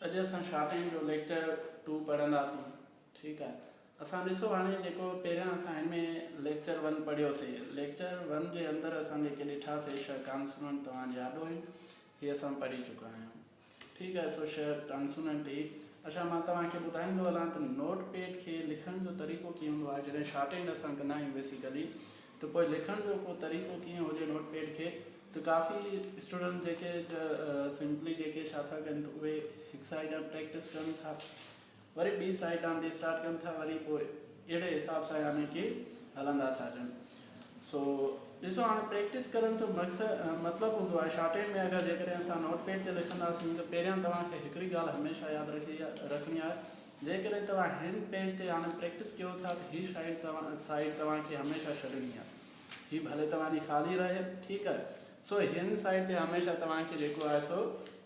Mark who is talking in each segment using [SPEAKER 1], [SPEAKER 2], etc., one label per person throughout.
[SPEAKER 1] अॼु असां शार्टिंग जो लेक्चर 2 पढ़ंदासीं। ठीकु आहे। असां ॾिसो हाणे जेको पहिरियां असां हिन में लेक्चर 1 पढ़ियोसीं। लेक्चर 1 जे अंदरि असां जेके ॾिठासीं छह कॉन्सोनेंट तव्हांखे यादि हुई, इहे असां पढ़ी चुका आहियूं। ठीकु आहे। सो छह कॉन्सोनेंट ई अच्छा मां तव्हांखे ॿुधाईंदो हलां त नोट पैड खे लिखण जो तरीक़ो कीअं हूंदो आहे। जॾहिं शार्टिंग असां कंदा आहियूं बेसिकली, त पोइ लिखण जो को तरीक़ो कीअं हुजे नोट पैड खे, तो काफ़ी स्टूडेंट जेके सिंपली जेके छा था कनि त उहे हिकु साइड प्रैक्टिस कनि था, वरी ॿी साइड ते स्टार्ट कनि था, वरी पोइ अहिड़े हिसाब सां यानी कि हलंदा था अचनि। सो ॾिसो हाणे प्रैक्टिस करण जो मतिलबु हूंदो आहे शार्टेज में अगरि जेकॾहिं असां नोट पैड ते लिखंदासीं त पहिरियां तव्हांखे हिकिड़ी ॻाल्हि हमेशह यादि रखणी आहे। जेकॾहिं तव्हां हिन पेज ते हाणे प्रैक्टिस कयो था त हीअ साइड तव्हांखे हमेशह छॾणी आहे। हीअ भले तव्हांजी ख़ाली रहे, ठीकु आहे। सो हिन साइड ते हमेशह तव्हांखे जेको आहे सो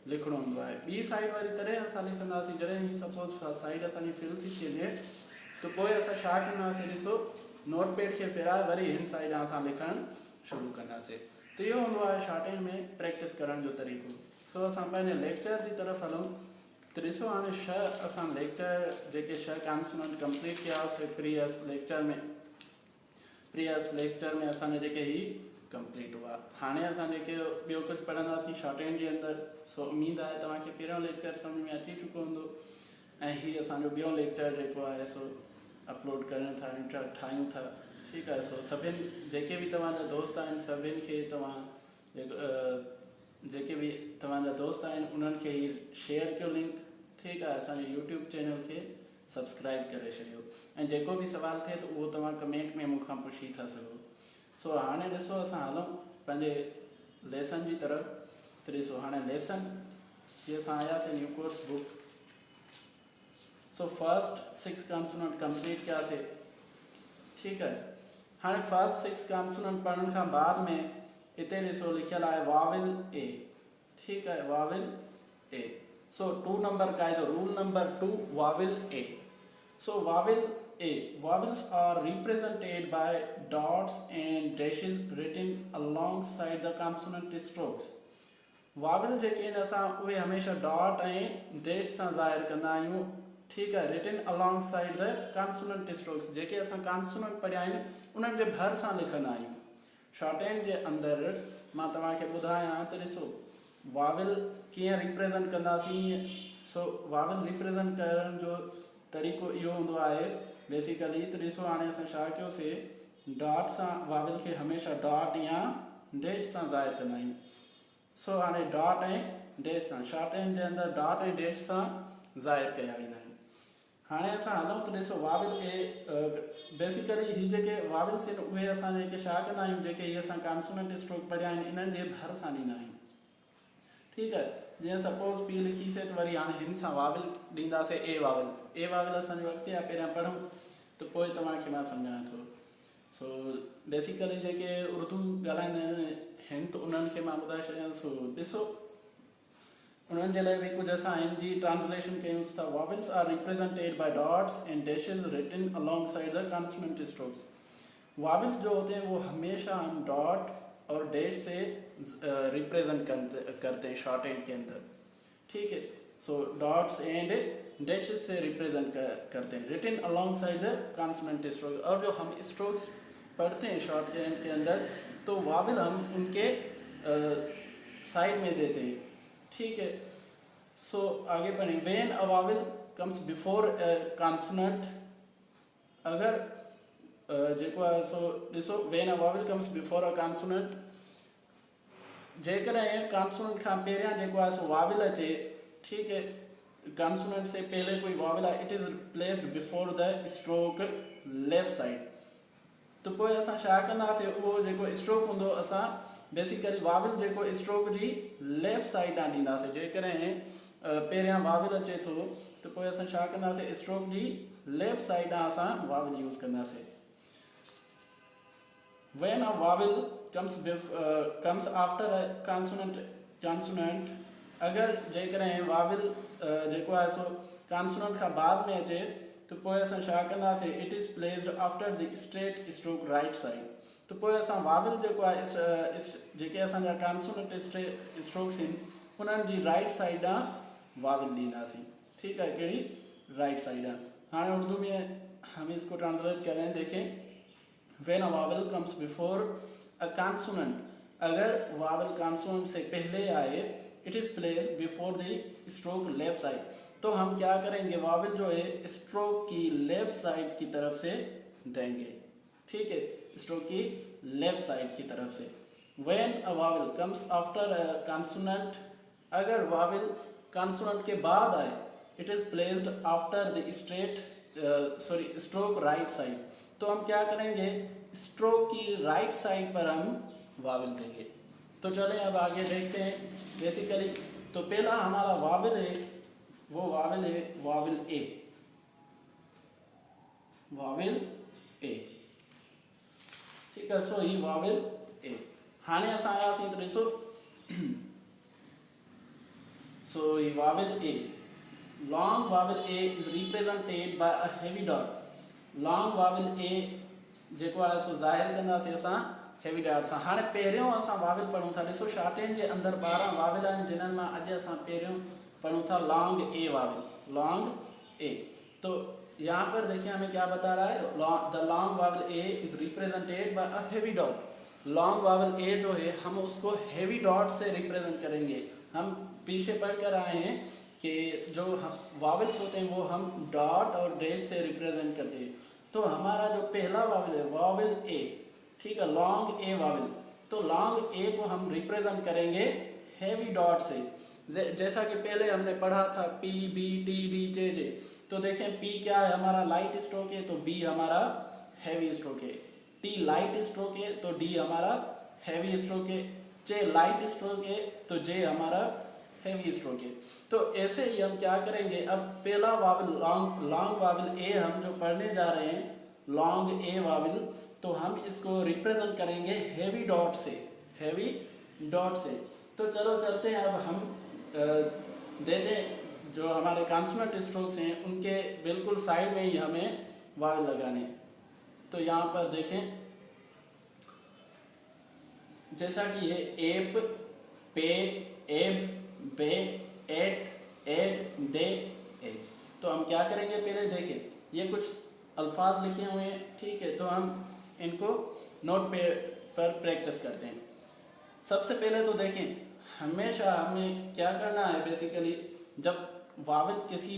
[SPEAKER 1] लिखणो हूंदो आहे। ॿी साइड वरी तॾहिं असां लिखंदासीं जॾहिं ही सपोज साइड असांजी फिल थी थी वञे, त पोइ असां छा कंदासीं, ॾिसो नोट पैड खे फेराए वरी हिन साइड असां लिखणु शुरू कंदासीं। त इहो हूंदो आहे शार्टिंग में प्रैक्टिस करण जो तरीक़ो। सो असां पंहिंजे लेक्चर जी तरफ़ हलूं त ॾिसो हाणे छह असां लेक्चर जेके छह कॉन्सोनेंट कंप्लीट कयासीं प्रीवियस लेक्चर में असांजे जेके ही कंप्लीट हुआ। हाणे असां जेके ॿियो कुझु पढ़ंदासीं शार्टिंग जे अंदरि। सो उमेदु आहे तव्हांखे पहिरियों लेक्चर सम्झ में अची चुको हूंदो ऐं हीअ असांजो ॿियों लेक्चर जेको आहे सो अपलोड कयूं था, ठाहियूं था। ठीकु आहे। सो सभिनि जेके बि तव्हांजा दोस्त आहिनि सभिनि खे तव्हां जेके बि तव्हांजा दोस्त आहिनि उन्हनि खे ही शेयर कयो लिंक। ठीकु आहे। असांजे यूट्यूब चैनल खे सब्सक्राइब करे छॾियो ऐं जेको बि सुवालु थिए त उहो तव्हां कमेंट में मूंखां पुछी था सघो। सो हाणे ॾिसो असां हलूं पंहिंजे लेसन जी तरफ़। त ॾिसो हाणे लेसन जीअं असां आयासीं new course book. So first 6 consonant complete कयासीं। ठीकु आहे। हाणे फर्स्ट 6 कॉन्सोनेंट पढ़ण खां बाद में हिते ॾिसो लिखियलु आहे वाविल ए। ठीकु आहे। Vowel A. सो 2 नंबर क़ाइदो, rule number 2, vowel A. So vowel A. Vowels are represented by dots and dashes written alongside the consonant strokes. वाविल जेके आहिनि असां उहे हमेशह डॉट ऐं डैश सां ज़ाहिर कंदा आहियूं। ठीकु आहे। Written alongside the consonant strokes, जेके असां कॉन्सोनेंट पढ़िया आहिनि उन्हनि जे भर सां लिखंदा आहियूं। शॉर्टहैंड जे अंदरि मां तव्हांखे ॿुधायां त ॾिसो वाविल कीअं रिप्रेज़ेंट कंदासीं। सो वाविल रिप्रेज़ेंट करण जो तरीक़ो इहो हूंदो आहे बेसिकली। त ॾिसो हाणे असां छा कयोसीं, डॉट सां वाविल खे हमेशह डॉट या डैश सां ज़ाहिर कंदा आहियूं। सो हाणे डॉट ऐं डैश सां शॉर्टहैंड जे अंदरि डॉट ऐं डैश सां ज़ाहिर कया वेंदा आहिनि। हाणे असां हलूं त ॾिसो वाविल खे बेसिकली ही जेके वाविल्स आहिनि उहे असां जेके छा कंदा आहियूं, जेके हीअ असां कॉन्सोनेंट स्ट्रोक पढ़िया आहिनि इन्हनि जे भर सां ॾींदा आहियूं। ठीकु आहे। जीअं सपोज पी लिखीसीं त वरी हाणे हिन सां वाविल ॾींदासीं ए वाविल। ए वाविल असांजो अॻिते आहे, पहिरियां पढ़ूं त पोइ तव्हांखे मां सम्झायां थो। सो बेसिकली जेके उर्दू ॻाल्हाईंदा आहिनि हिन त उन्हनि खे मां ॿुधाए छॾियां। सो ॾिसो उन्हनि जे लाइ बि कुझु असां हिन जी ट्रांसलेशन कयूंसि था। Vowels are represented by dots and dashes written alongside the consonant strokes. Vowels जो होते हैं वो हमेशा हम डॉट और डैश से रिप्रेजेंट करते हैं शॉर्टहैंड के अंदर। ठीक है। सो डॉट्स एंड डैशेस से रिप्रेजेंट करते हैं written alongside the consonant stroke. और जो हम स्ट्रोक्स पढ़ते हैं शॉर्टहैंड के अंदर तो वाविल हम उनके साइड में देते हैं। ठीक है। सो आगे पढ़ें। When a vowel comes before consonant, अगर जेको आहे सो ॾिसो when a vowel comes before a consonant, जेकॾहिं कॉन्सोनेंट खां पहिरियां जेको आहे सो वाविल अचे, ठीक है, कॉन्सोनेंट से पहले कोई वाविल आहे, it is placed before the stroke left side. तो पोइ असां छा कंदासीं, उहो जेको स्ट्रोक हूंदो असां बेसिकली वाविल जेको स्ट्रोक जी लेफ्ट साइड ॾांहुं ॾींदासीं। जेकॾहिं पहिरियां वाविल अचे थो त पोइ असां छा कंदासीं, स्ट्रोक जी लेफ्ट साइड ॾांहुं असां वाविल यूज़ कंदासीं। When a vowel comes after a consonant, अगर जेकॾहिं वाविल जेको आहे सो कॉन्सोनेंट खां बाद में अचे त पोइ असां छा कंदासीं, it is placed after the straight stroke right side. त पोइ असां वाविल जेको आहे जेके असांजा कॉन्सोनेंट स्ट्रोक्स आहिनि उन्हनि जी राइट साइड ॾांहुं वाविल ॾींदासीं। ठीकु आहे, कहिड़ी राइट साइड आहे। हाणे उर्दू में हम इसको ट्रांसलेट करें, देखें। When a vowel comes before a consonant, अगर वावल कॉन्सोनेंट से पहले आए, it is placed before the stroke left side, तो हम क्या करेंगे, वावल जो है स्ट्रोक की लेफ्ट साइड की तरफ से देंगे। ठीक है, स्ट्रोक की लेफ्ट साइड की तरफ से। When a vowel comes after a consonant, अगर वावल कॉन्सोनेंट के बाद आए, it is placed after the stroke right side, तो हम क्या करेंगे, स्ट्रोक की राइट साइड पर हम वावल देंगे। तो चलें अब आगे देखते हैं। बेसिकली तो पहला हमारा वावल है, वो वावल है वावल ए, वावल ए। ठीक है, सो ही वावल ए। हाणे असां आयासीं त ॾिसो, सो ही vowel A, long vowel A is represented by a heavy dot. Long vowel A जेको आहे सो ज़ाहिर कंदासीं असां हेवी डॉट सां। हाणे पहिरियों असां वावल पढ़ूं था, ॾिसो शार्टेन जे अंदरि 12 वावल आहिनि, जिन्हनि मां अॼु असां पहिरियों पढ़ूं था long A vowel, long A. तो यहाँ पर देखिए हमें क्या बता रहा है, the long vowel A is represented by a heavy dot. Long vowel A जो है हम उसको हेवी डॉट से रिप्रेजेंट करेंगे। हम पीछे पढ़ कर आए हैं कि जो हम वावल्स होते हैं वो हम डॉट और डैश से रिप्रेजेंट करते हैं। तो हमारा जो पहला वावल है वावल ए, ठीक है, लॉन्ग ए वावल, तो लॉन्ग ए को हम रिप्रेजेंट करेंगे हेवी डॉट से। जैसा कि पहले हमने पढ़ा था P B T D J J, तो देखें पी क्या है, हमारा लाइट स्ट्रोक है, तो बी हमारा हैवी स्ट्रोक है। टी लाइट स्ट्रोक है, तो डी हमारा हैवी स्ट्रोक है। जे लाइट स्ट्रोक है, तो जे हमारा हैवी स्ट्रोक है। तो ऐसे ही हम क्या करेंगे, अब पहला वावल लॉन्ग वावल ए हम जो पढ़ने जा रहे हैं, लॉन्ग ए वावल, तो हम इसको रिप्रेजेंट करेंगे हेवी डॉट से, हेवी डॉट से। तो चलो चलते हैं, अब हम देते हैं जो हमारे कॉन्सोनेंट स्ट्रोक्स हैं उनके बिल्कुल साइड में ही हमें वावल लगाने। तो यहाँ पर देखें, जैसा कि ये एप, पे, एब, बे, एट, एड, डे, एज। तो हम क्या करेंगे, पहले देखें, ये कुछ अल्फाज लिखे हुए हैं, ठीक है, तो हम इनको नोट पे पर प्रैक्टिस करते हैं। सबसे पहले तो देखें, हमेशा हमें क्या करना है, बेसिकली जब वावल किसी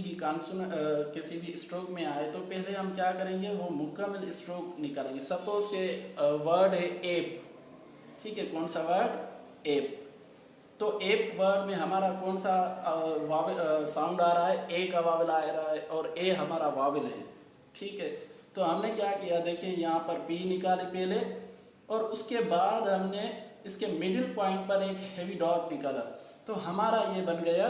[SPEAKER 1] भी स्ट्रोक में आए, तो पहले हम क्या करेंगे, वो मुकम्मल स्ट्रोक निकालेंगे। सपोज के वर्ड है एप, ठीक है, कौन सा वर्ड, एप। तो एप वर्ड में हमारा कौन सा साउंड आ रहा है, ए का वावल आ रहा है, और ए हमारा वावल है। ठीक है, तो हमने क्या किया, देखिए यहाँ पर पी निकाले पहले, और उसके बाद हमने इसके मिडिल पॉइंट पर एक हेवी डॉट निकाला, तो हमारा ये बन गया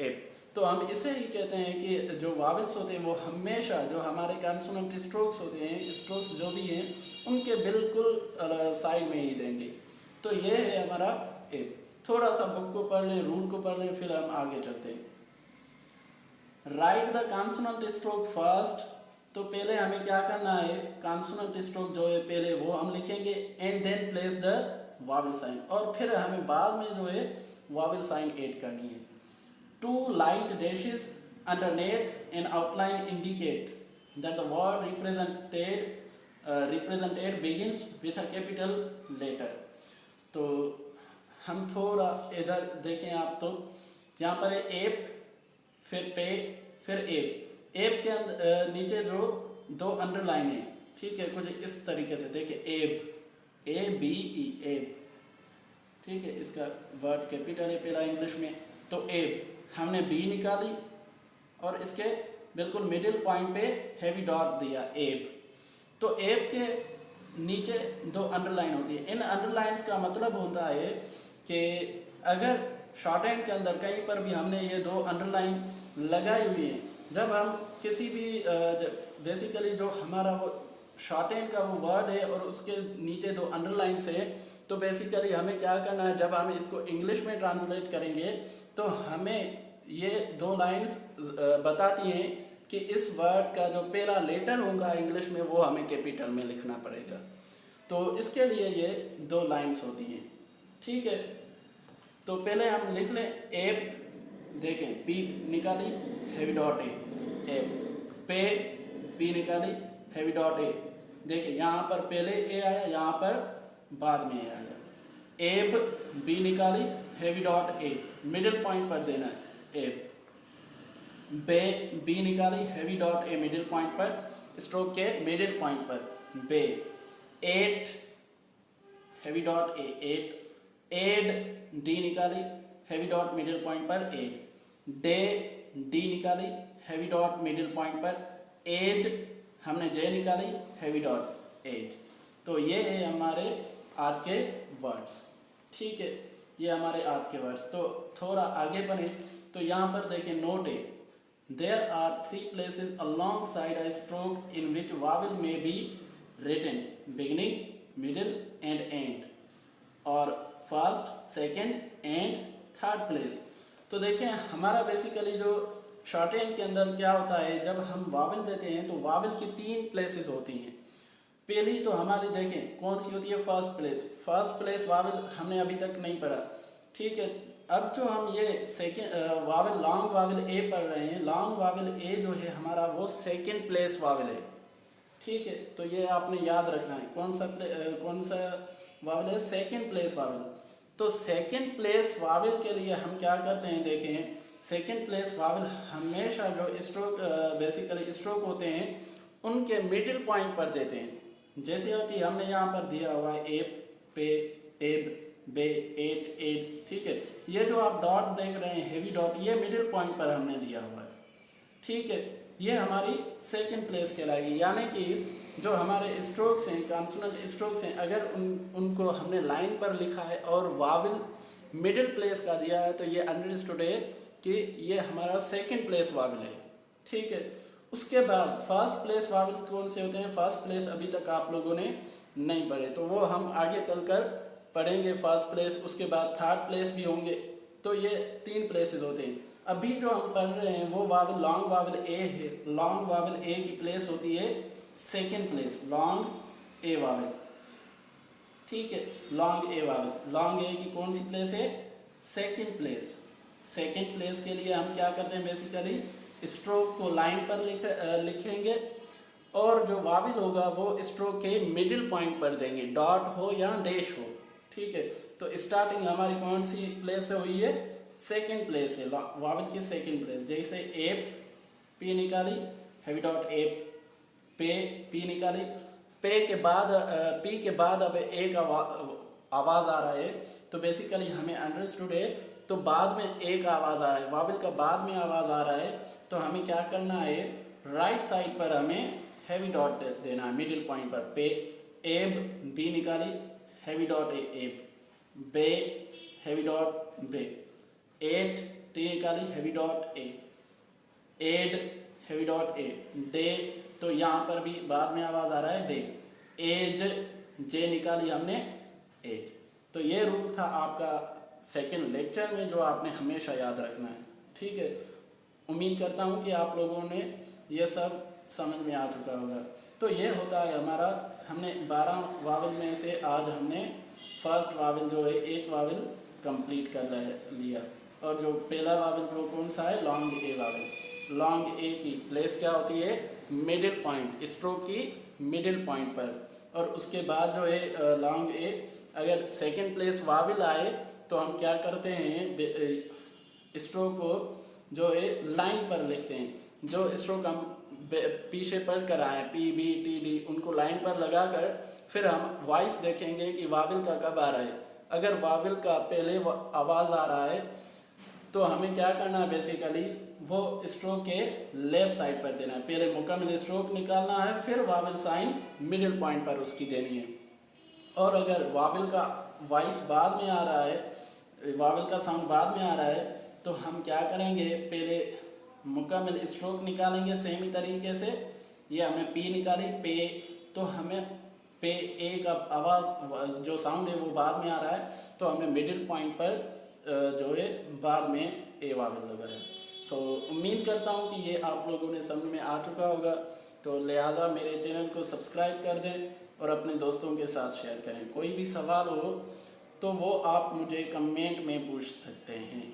[SPEAKER 1] एप। तो हम इसे ही कहते हैं कि जो वावल्स होते हैं वो हमेशा जो हमारे कॉन्सोनेंट स्ट्रोक्स होते हैं, स्ट्रोक्स जो भी हैं, उनके बिल्कुल साइड में ही देंगे। तो ये है हमारा एप। थोड़ा सा बुक को पढ़ लें, रूल को पढ़ लें, फिर हम आगे चलते हैं। Right the consonant stroke first. तो पहले हमें क्या करना है, कॉन्सोनेंट स्ट्रोक जो है पहले वो हम लिखेंगे, and then place the vowel sign, और फिर हमें बाद में जो है वावल साइन ऐड करनी है। Two light dashes underneath an outline indicate that the word represented begins with a capital letter. तो हम थोड़ा इधर देखें आप, तो यहाँ पर है एप, फिर पे, फिर एप। एप के अंदर नीचे जो दो अंडरलाइन है, ठीक है, कुछ इस तरीके से देखिए, एप, ए बी ई, एप, ठीक है, इसका वर्ड कैपिटल है पहला इंग्लिश में। तो एप हमने बी निकाली और इसके बिल्कुल मिडिल पॉइंट पे हैवी डॉट दिया, एप। तो एप के नीचे दो अंडरलाइन होती है। इन अंडरलाइंस का मतलब होता है कि अगर शॉर्ट हैंड के अंदर कहीं पर भी हमने ये दो अंडरलाइन लगाई हुई है, जब हम किसी भी बेसिकली जो हमारा वो शॉर्ट हैंड का वो वर्ड है और उसके नीचे दो अंडरलाइंस है, तो बेसिकली हमें क्या करना है, जब हम इसको इंग्लिश में ट्रांसलेट करेंगे तो हमें ये दो लाइंस बताती हैं कि इस वर्ड का जो पहला लेटर होगा इंग्लिश में वो हमें कैपिटल में लिखना पड़ेगा। तो इसके लिए ये दो लाइंस होती हैं, ठीक है। तो पहले हम लिख लें एप, देखें पी निकाली हैवी डॉट ए, एप। पे पी निकाली हैवी डॉट ए, देखिए यहाँ पर पहले ए आया, यहाँ पर बाद में ए आया। एप बी निकाली heavy dot A, middle point पर देना है एप। बे बी निकाली heavy dot A, middle point पर, स्ट्रोक के मिडिल पॉइंट पर बे। एट हैवी डॉट ए, एट। एड डी निकाली हैवी डॉट मिडिल पॉइंट पर एड। डे डी निकाली हैवी डॉट मिडिल पॉइंट पर। एज हमने जे निकाली हैवी डॉट एज। तो ये है हमारे आज के वर्ड्स, ठीक है, ये हमारे आज के वर्ड्स। तो थोड़ा आगे बढ़े तो यहाँ पर देखें note A, there are 3 places alongside a stroke in which vowel may be written beginning, middle and end, और first, second and third place। तो देखें हमारा बेसिकली जो शॉर्ट हैंड के अंदर क्या होता है, जब हम वावल देते हैं तो वावल की 3 प्लेसेस होती हैं। पहली तो हमारी देखें कौन सी होती है, first place. First place vowel हमने अभी तक नहीं पढ़ा, ठीक है। अब जो हम ये सेकेंड वावल, लॉन्ग वावल ए पढ़ रहे हैं, लॉन्ग वावल ए जो है हमारा वो सेकेंड प्लेस वावल है, ठीक है। तो ये आपने याद रखना है, कौन सा वावल है, सेकेंड प्लेस वावल। तो सेकेंड प्लेस वावल के लिए हम क्या करते हैं, देखें सेकेंड प्लेस वावल हमेशा जो स्ट्रोक बेसिकली स्ट्रोक होते हैं उनके मिडिल पॉइंट पर देते हैं। जैसे कि हमने यहाँ पर दिया हुआ है एप, पे, एब, बे, एट, एट, ठीक है। ये जो आप डॉट देख रहे हैं हेवी डॉट, ये मिडिल पॉइंट पर हमने दिया हुआ है, ठीक है। ये हमारी सेकंड प्लेस कहलाएगी। यानी कि जो हमारे स्ट्रोक्स हैं, कॉन्सोनेंट स्ट्रोक्स हैं, अगर उनको हमने लाइन पर लिखा है और वावल मिडिल प्लेस का दिया है तो ये अंडरस्टूड है कि ये हमारा सेकंड प्लेस वावल है, ठीक है। उसके बाद फर्स्ट प्लेस वावल्स कौन से होते हैं, फर्स्ट प्लेस अभी तक आप लोगों ने नहीं पढ़े, तो वो हम आगे चलकर पढ़ेंगे फर्स्ट प्लेस। उसके बाद थर्ड प्लेस भी होंगे। तो ये 3 प्लेसेस होते हैं। अभी जो हम पढ़ रहे हैं वो वावल लॉन्ग वावल ए है। लॉन्ग वावल ए की प्लेस होती है second place, long A vowel, ठीक है। लॉन्ग ए वावल, लॉन्ग ए की कौन सी प्लेस है, सेकंड प्लेस। सेकंड प्लेस के लिए हम क्या करते हैं, बेसिकली स्ट्रोक को लाइन पर लिखेंगे और जो वावल होगा वो स्ट्रोक के मिडिल पॉइंट पर देंगे, डॉट हो या डैश हो, ठीक है। तो स्टार्टिंग हमारी कौन सी प्लेस से हुई है, सेकंड प्लेस है, वावल की सेकंड प्लेस। जैसे एप, पी निकाली हैवी डॉट एप, पे, पी निकाली, पे के बाद पी के बाद अब एक आवाज़ आ रहा है, तो बेसिकली हमें अंडरस्टूड है। तो बाद में एक आवाज़ आ रहा है, वावल का बाद में आवाज़ आ रहा है, तो हमें क्या करना है, राइट साइड पर हमें हैवी डॉट देना है मिडिल पॉइंट पर। पे, एब, बी निकाली heavy dot A, ab. Bay heavy dot bay. At, T निकाली heavy dot A. Ed heavy dot A. Day, तो यहाँ पर भी बाद में आवाज़ आ रहा है डे। एज, जे निकाली हमने एज। तो ये रूल था आपका सेकेंड लेक्चर में जो आपने हमेशा याद रखना है, ठीक है। उम्मीद करता हूँ कि आप लोगों ने ये सब समझ में आ चुका होगा। तो ये होता है हमारा, हमने 12 वावल में से आज हमने फर्स्ट वावल जो है एक वावल कंप्लीट कर लिया। और जो पहला वावल वो कौन सा है, लॉन्ग ए वावल। लॉन्ग ए की प्लेस क्या होती है, मिडिल पॉइंट, स्ट्रोक की मिडिल पॉइंट पर। और उसके बाद जो है लॉन्ग ए, अगर सेकेंड प्लेस वावल आए तो हम क्या करते हैं, स्ट्रोक को जो है लाइन पर लिखते हैं। जो स्ट्रोक हम पीछे पढ़ कर आए, पी, बी, टी, डी, उनको लाइन पर लगाकर फिर हम वॉइस देखेंगे कि वावल का कब आ रहा है। अगर वावल का पहले आवाज़ आ रहा है तो हमें क्या करना है, बेसिकली वो स्ट्रोक के लेफ्ट साइड पर देना है। पहले मुकम्मल स्ट्रोक निकालना है, फिर वावल साइन मिडिल पॉइंट पर उसकी देनी है। और अगर वावल का वॉइस बाद में आ रहा है, वावल का साउंड बाद में आ रहा है, तो हम क्या करेंगे, पहले मुकम्मल स्ट्रोक निकालेंगे सेम ही तरीके से। ये हमें पी निकाली, पे, तो हमें पे ए का आवाज़ जो साउंड है वो बाद में आ रहा है, तो हमें मिडिल पॉइंट पर जो है बाद में ए वावल लगा है। सो उम्मीद करता हूँ कि ये आप लोगों ने समझ में आ चुका होगा। तो लिहाजा मेरे चैनल को सब्सक्राइब कर दें और अपने दोस्तों के साथ शेयर करें। कोई भी सवाल हो तो वो आप मुझे कमेंट में पूछ सकते हैं।